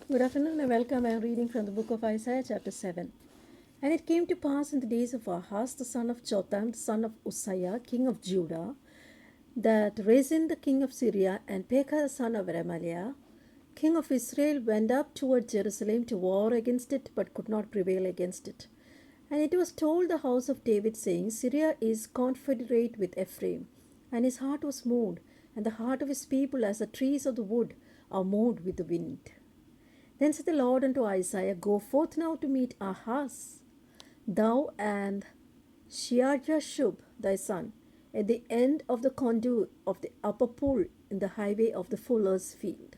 Good afternoon and welcome. I am reading from the book of Isaiah, chapter 7. And it came to pass in the days of Ahaz, the son of Jotham, the son of Uzziah, king of Judah, that Rezin, the king of Syria, and Pekah, the son of Remaliah, king of Israel, went up toward Jerusalem to war against it, but could not prevail against it. And it was told the house of David, saying, Syria is confederate with Ephraim. And his heart was moved, and the heart of his people as the trees of the wood are moved with the wind. Then said the Lord unto Isaiah, Go forth now to meet Ahaz, thou and Shear-jashub thy son, at the end of the conduit of the upper pool in the highway of the fuller's field.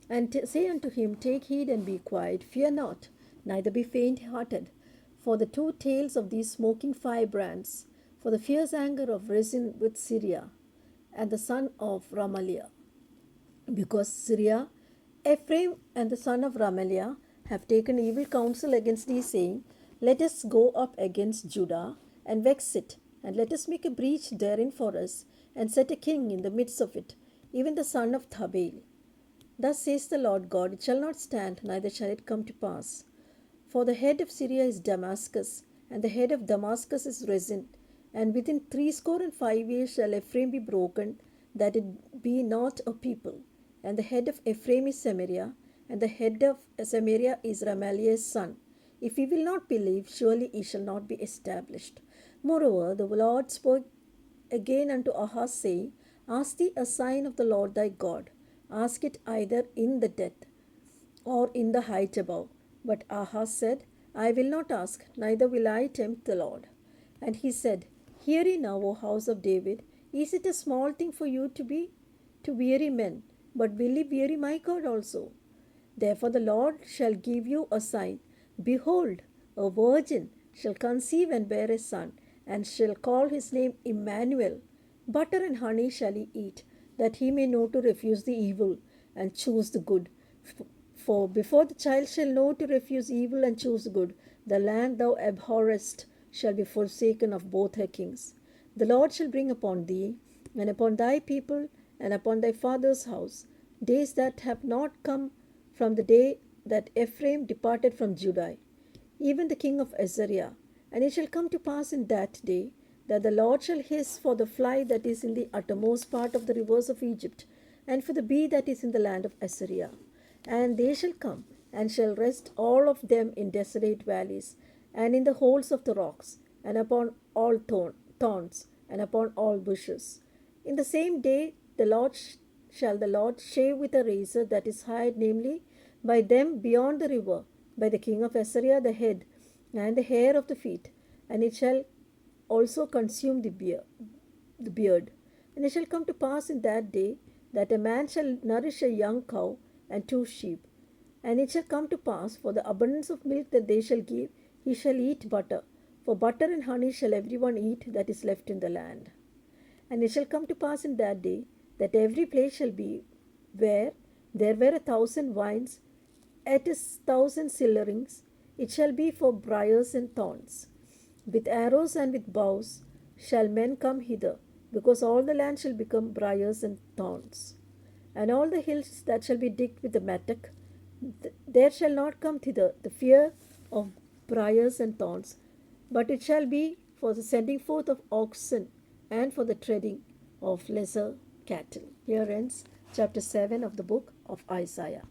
And say unto him, Take heed and be quiet, fear not, neither be faint-hearted, for the two tails of these smoking firebrands, for the fierce anger of Rezin with Syria, and the son of Remaliah. Because Syria, Ephraim, and the son of Remaliah have taken evil counsel against thee, saying, Let us go up against Judah, and vex it, and let us make a breach therein for us, and set a king in the midst of it, even the son of Tabeel. Thus says the Lord God, It shall not stand, neither shall it come to pass. For the head of Syria is Damascus, and the head of Damascus is Rezin, and within 65 years shall Ephraim be broken, that it be not a people. And the head of Ephraim is Samaria, and the head of Samaria is Remaliah's son. If he will not believe, surely he shall not be established. Moreover, the Lord spoke again unto Ahaz, saying, Ask thee a sign of the Lord thy God. Ask it either in the depth or in the height above. But Ahaz said, I will not ask, neither will I tempt the Lord. And he said, Hear ye now, O house of David, is it a small thing for you to weary men, but will ye weary my God also? Therefore the Lord shall give you a sign. Behold, a virgin shall conceive and bear a son, and shall call his name Emmanuel. Butter and honey shall he eat, that he may know to refuse the evil and choose the good. For before the child shall know to refuse evil and choose good, the land thou abhorrest shall be forsaken of both her kings. The Lord shall bring upon thee, and upon thy people, and upon thy father's house, days that have not come from the day that Ephraim departed from Judah, even the king of Assyria. And it shall come to pass in that day, that the Lord shall hiss for the fly that is in the uttermost part of the rivers of Egypt, and for the bee that is in the land of Assyria. And they shall come, and shall rest all of them in desolate valleys, and in the holes of the rocks, and upon all thorns, and upon all bushes. In the same day shall the Lord shave with a razor that is hired, namely, by them beyond the river, by the king of Assyria the head, and the hair of the feet, and it shall also consume the beard. And it shall come to pass in that day that a man shall nourish a young cow and 2 sheep. And it shall come to pass, for the abundance of milk that they shall give, he shall eat butter. For butter and honey shall every one eat that is left in the land. And it shall come to pass in that day that every place shall be where there were 1,000 vines at 1,000 sillerings, it shall be for briars and thorns. With arrows and with bows shall men come hither, because all the land shall become briars and thorns. And all the hills that shall be digged with the mattock, there shall not come thither the fear of briars and thorns, but it shall be for the sending forth of oxen and for the treading of lesser cattle. Here ends chapter 7 of the book of Isaiah.